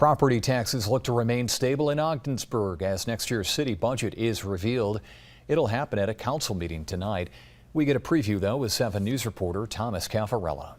Property taxes look to remain stable in Ogdensburg as next year's city budget is revealed. It'll happen at a council meeting tonight. We get a preview, though, with 7 News reporter Thomas Caffarella.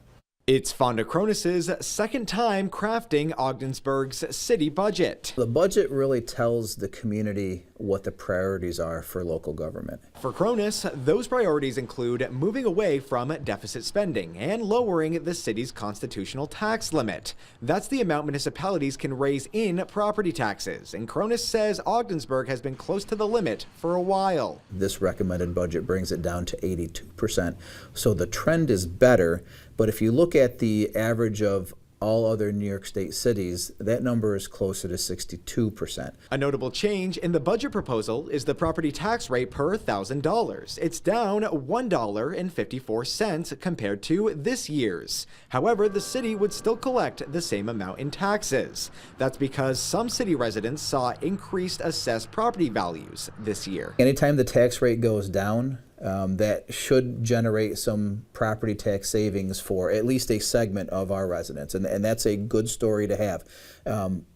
It's Fonda Cronus's second time crafting Ogdensburg's city budget. The budget really tells the community what the priorities are for local government. For Cronus, those priorities include moving away from deficit spending and lowering the city's constitutional tax limit. That's the amount municipalities can raise in property taxes, and Cronus says Ogdensburg has been close to the limit for a while. This recommended budget brings it down to 82%, so the trend is better. But if you look at the average of all other New York State cities, that number is closer to 62%. A notable change in the budget proposal is the property tax rate per $1,000. It's down $1.54 compared to this year's. However, the city would still collect the same amount in taxes. That's because some city residents saw increased assessed property values this year. Anytime the tax rate goes down, that should generate some property tax savings for at least a segment of our residents, and that's a good story to have.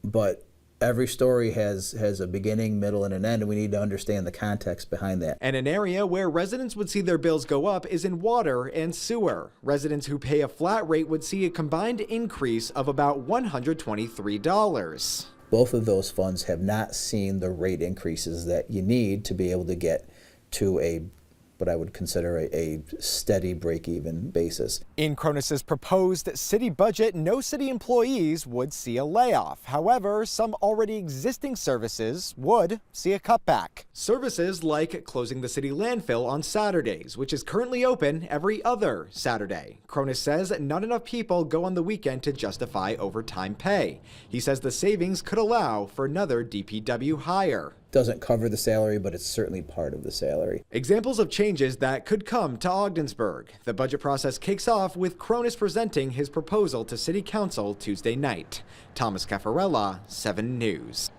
But every story has a beginning, middle, and an end, and we need to understand the context behind that. And an area where residents would see their bills go up is in water and sewer. Residents who pay a flat rate would see a combined increase of about $123. Both of those funds have not seen the rate increases that you need to be able to get to what I would consider a steady break-even basis. In Cronus's proposed city budget, no city employees would see a layoff. However, some already existing services would see a cutback. Services like closing the city landfill on Saturdays, which is currently open every other Saturday. Cronus says not enough people go on the weekend to justify overtime pay. He says the savings could allow for another DPW hire. Doesn't cover the salary, but it's certainly part of the salary. Examples of changes that could come to Ogdensburg. The budget process kicks off with Cronus presenting his proposal to City Council Tuesday night. Thomas Caffarella, 7 News.